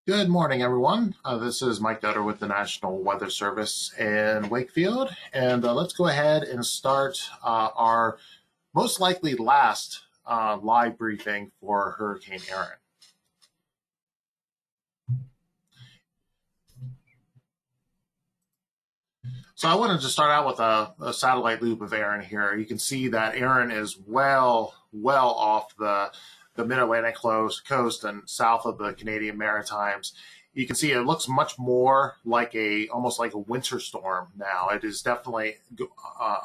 Good morning, everyone. This is Mike Dutter with the National Weather Service in Wakefield, and let's go ahead and start our most likely last live briefing for Hurricane Erin. So I wanted to start out with a satellite loop of Erin here. You can see that Erin is well off the mid-Atlantic coast and south of the Canadian Maritimes. You can see it looks much more like almost like a winter storm now. It is definitely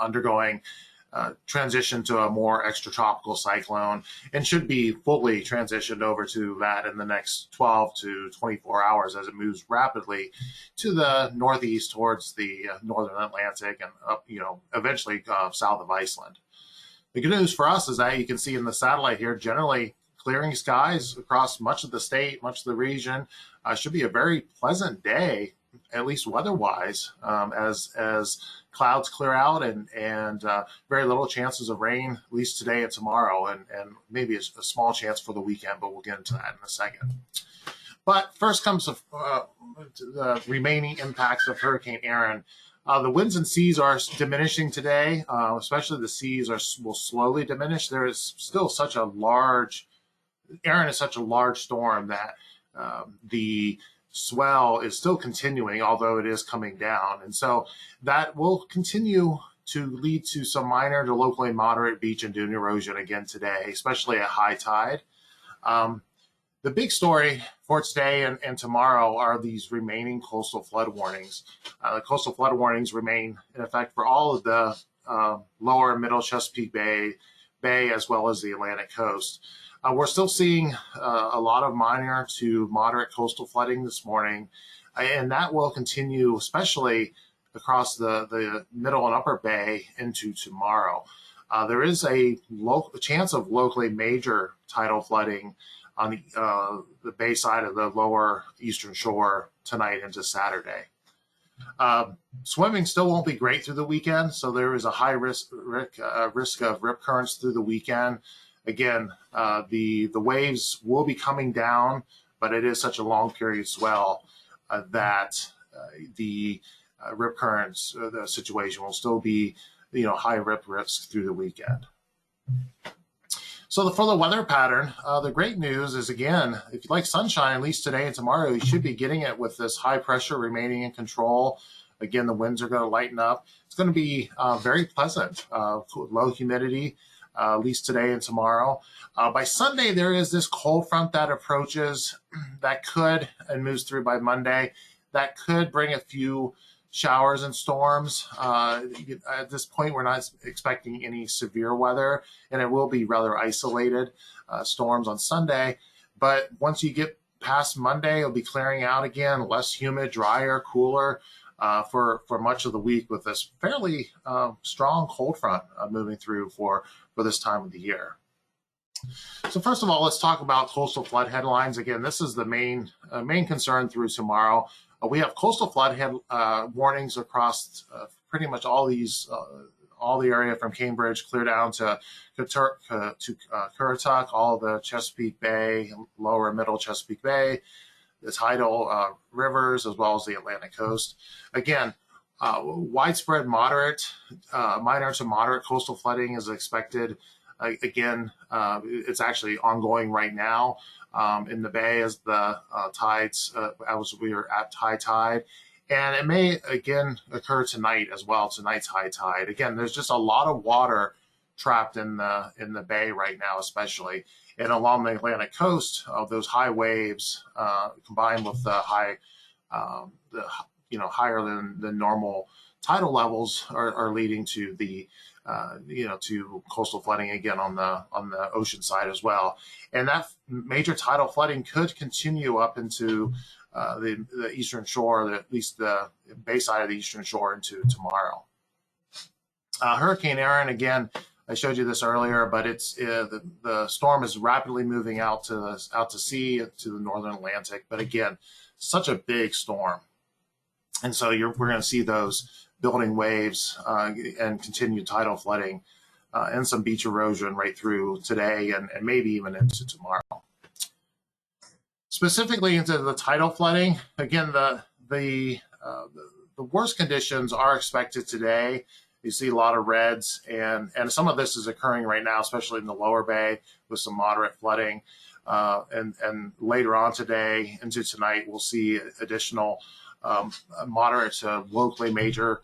undergoing transition to a more extratropical cyclone and should be fully transitioned over to that in the next 12 to 24 hours as it moves rapidly to the northeast towards the northern Atlantic and up, eventually south of Iceland. The good news for us is that you can see in the satellite here, generally clearing skies across much of the state, much of the region. Should be a very pleasant day, at least weather-wise, as clouds clear out and very little chances of rain, at least today and tomorrow, and maybe a small chance for the weekend, but we'll get into that in a second. But first comes the remaining impacts of Hurricane Erin. The winds and seas are diminishing today, especially the seas will slowly diminish. There is still such a large, Erin is such a large storm that the swell is still continuing, although it is coming down. And so that will continue to lead to some minor to locally moderate beach and dune erosion again today, especially at high tide. The big story for today and tomorrow are these remaining coastal flood warnings. The coastal flood warnings remain in effect for all of the lower and middle Chesapeake Bay as well as the Atlantic coast. We're still seeing a lot of minor to moderate coastal flooding this morning, and that will continue, especially across the middle and upper bay into tomorrow. There is a chance of locally major tidal flooding on the bay side of the lower eastern shore tonight into Saturday. Swimming still won't be great through the weekend, so there is a high risk of rip currents through the weekend. Again, the waves will be coming down, but it is such a long period swell that the rip currents, the situation will still be, high rip risk through the weekend. So for the weather pattern, the great news is, again, if you like sunshine, at least today and tomorrow, you should be getting it with this high pressure remaining in control. Again, the winds are going to lighten up. It's going to be very pleasant, low humidity, at least today and tomorrow. By Sunday, there is this cold front that approaches that could, and moves through by Monday, that could bring a few showers and storms. At this point, we're not expecting any severe weather, and it will be rather isolated storms on Sunday. But once you get past Monday, it'll be clearing out again, less humid, drier, cooler for much of the week with this fairly strong cold front moving through for this time of the year. So first of all, let's talk about coastal flood headlines. Again, this is the main concern through tomorrow. We have coastal flood warnings across pretty much all the area from Cambridge clear down to Currituck, all the Chesapeake Bay, lower and middle Chesapeake Bay, the tidal rivers, as well as the Atlantic coast. Again, widespread minor to moderate coastal flooding is expected. Again, it's actually ongoing right now in the bay as the tides, as we are at high tide. And it may, again, occur tonight as well, tonight's high tide. Again, there's just a lot of water trapped in the bay right now, especially. And along the Atlantic coast, those high waves combined with the higher than normal tidal levels are leading to the to coastal flooding again on the ocean side as well. And that major tidal flooding could continue up into the eastern shore, at least the bay side of the eastern shore, into tomorrow. Hurricane Erin, again, I showed you this earlier, but it's the storm is rapidly moving out to sea to the northern Atlantic. But again, such a big storm, and so we're going to see those building waves and continued tidal flooding and some beach erosion right through today and maybe even into tomorrow. Specifically into the tidal flooding, again, the worst conditions are expected today. You see a lot of reds, and some of this is occurring right now, especially in the lower bay with some moderate flooding. And later on today into tonight, we'll see additional moderate to locally major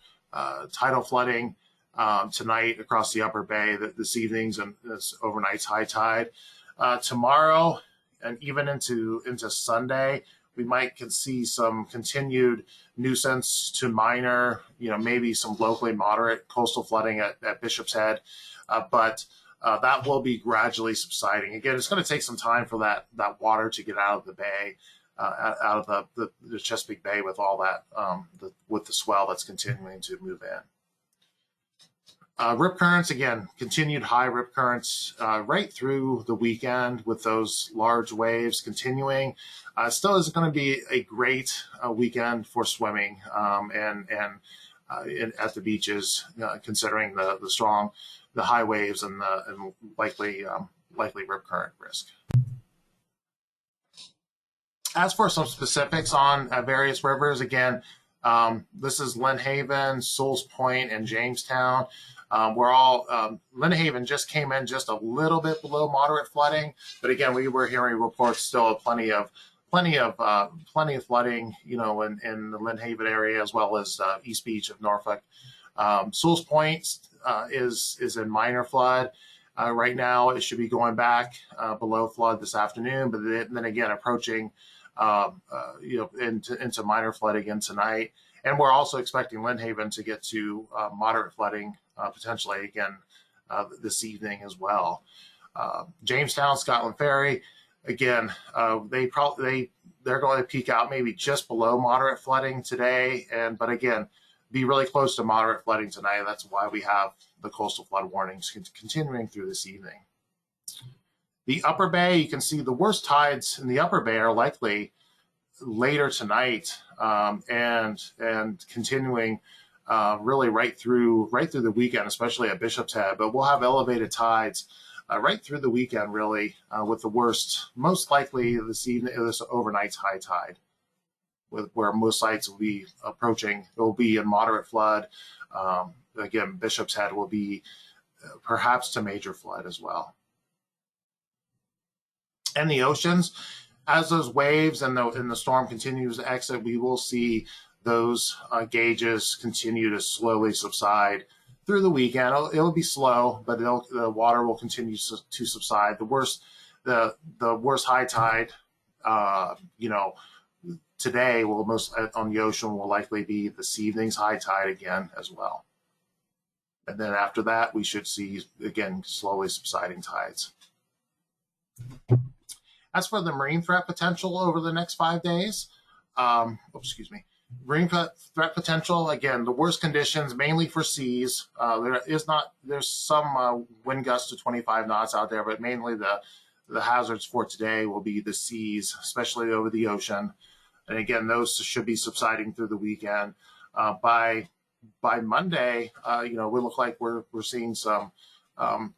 tidal flooding tonight across the upper bay this evening's and this overnight's high tide. Tomorrow and even into Sunday, we might see some continued nuisance to minor, maybe some locally moderate coastal flooding at Bishop's Head, but that will be gradually subsiding. Again, it's going to take some time for that water to get out of the bay, out of the Chesapeake Bay with all that, with the swell that's continuing to move in. Rip currents, again, continued high rip currents right through the weekend with those large waves continuing. Still is going to be a great weekend for swimming and at the beaches, considering the high waves and likely rip current risk. As for some specifics on various rivers, again, this is Lynn Haven, Souls Point, and Jamestown. We're all Lynn Haven just came in just a little bit below moderate flooding, but again, we were hearing reports still of plenty of flooding, in the Lynn Haven area as well as East Beach of Norfolk. Souls Point is in minor flood right now. It should be going back below flood this afternoon, but then again approaching into minor flood again tonight. And we're also expecting Lynn Haven to get to moderate flooding potentially again this evening as well. Jamestown, Scotland Ferry, again, they're going to peak out maybe just below moderate flooding today, but again, be really close to moderate flooding tonight. That's why we have the coastal flood warnings continuing through this evening. The upper bay, you can see the worst tides in the upper bay are likely later tonight and continuing really right through the weekend, especially at Bishop's Head. But we'll have elevated tides right through the weekend, really, with the worst most likely this overnight's high tide, where most sites will be approaching. It will be in moderate flood. Again, Bishop's Head will be perhaps to major flood as well. And the oceans, as those waves and the storm continues to exit, we will see those gauges continue to slowly subside through the weekend. It'll be slow, but the water will continue to subside. The worst high tide, today on the ocean will likely be this evening's high tide again as well. And then after that, we should see again slowly subsiding tides. As for the marine threat potential over the next 5 days, marine threat potential, again, the worst conditions mainly for seas. There's some wind gusts to 25 knots out there, but mainly the hazards for today will be the seas, especially over the ocean. And again, those should be subsiding through the weekend. By Monday, we look like we're seeing some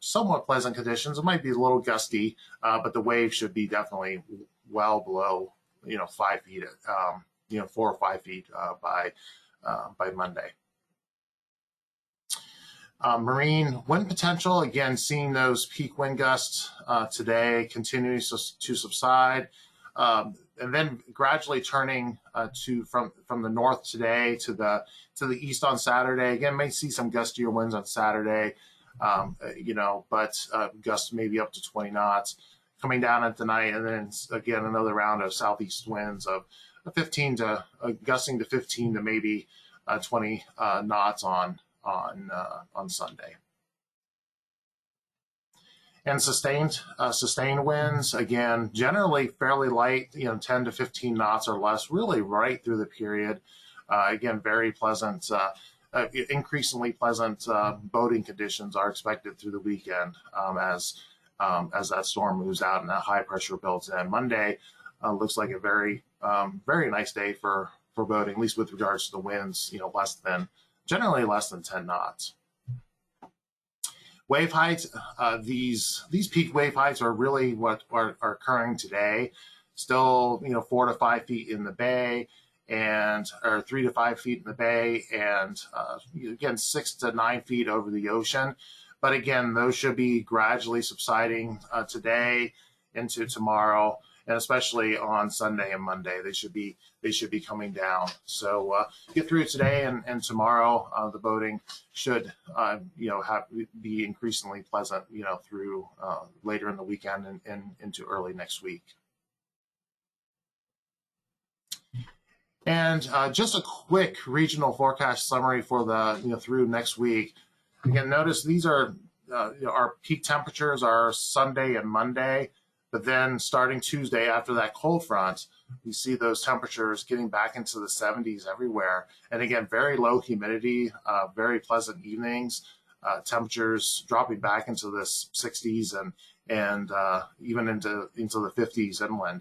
somewhat pleasant conditions. It might be a little gusty, but the wave should be definitely well below 5 feet, 4 or 5 feet by Monday. Marine wind potential, again, seeing those peak wind gusts today continuing to subside, and then gradually turning from the north today to the east on Saturday. Again, may see some gustier winds on Saturday, but gusts maybe up to 20 knots coming down at the night, and then again another round of southeast winds of 15 to gusting to 15 to maybe 20 knots on Sunday. And sustained winds, again, generally fairly light, 10 to 15 knots or less, really right through the period. Again, very pleasant, increasingly pleasant boating conditions are expected through the weekend as that storm moves out and that high pressure builds in. Monday looks like a very nice day for boating, at least with regards to the winds, generally less than 10 knots. Wave heights, these peak wave heights are really what are occurring today. still 4 to 5 feet in the bay, or 3 to 5 feet in the bay, and again 6 to 9 feet over the ocean. But again, those should be gradually subsiding today into tomorrow, and especially on Sunday and Monday, they should be coming down. So get through today and tomorrow. The boating should be increasingly pleasant through later in the weekend and into early next week. And just a quick regional forecast summary for the through next week. Again, notice these are our peak temperatures are Sunday and Monday, but then starting Tuesday after that cold front, we see those temperatures getting back into the 70s everywhere. And again, very low humidity, very pleasant evenings, temperatures dropping back into the 60s and even into the 50s inland.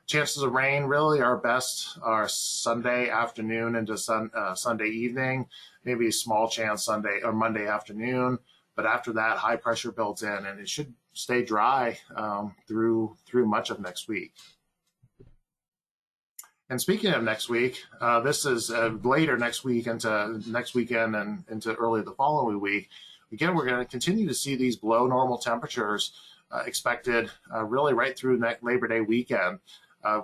Chances of rain really are best are Sunday afternoon into Sunday evening, maybe a small chance Sunday or Monday afternoon. But after that, high pressure built in, and it should stay dry through much of next week. And speaking of next week, this is later next week into next weekend and into early the following week. Again, we're going to continue to see these below normal temperatures expected really right through Labor Day weekend.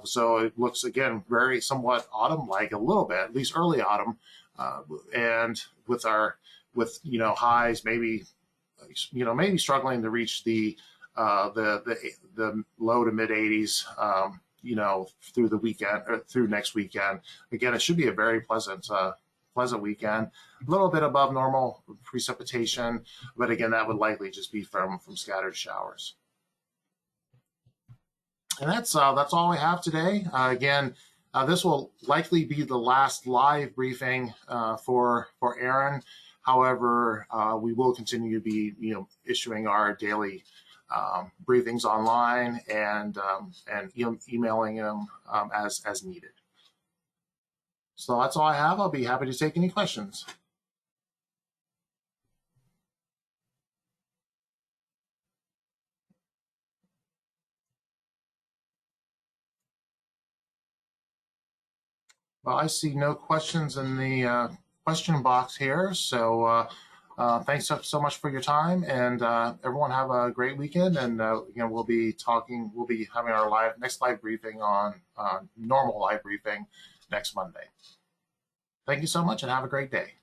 So it looks, again, very somewhat autumn-like a little bit, at least early autumn, and with highs maybe struggling to reach the low to mid 80s, through the weekend or through next weekend. Again, it should be a very pleasant weekend. A little bit above normal precipitation, but again, that would likely just be from scattered showers. And that's all we have today. Again, this will likely be the last live briefing for Erin. However, we will continue to be issuing our daily briefings online and emailing them as needed. So that's all I have. I'll be happy to take any questions. Well, I see no questions in the question box here. So thanks so much for your time, and everyone have a great weekend. And we'll be having our next live briefing on normal live briefing next Monday. Thank you so much, and have a great day.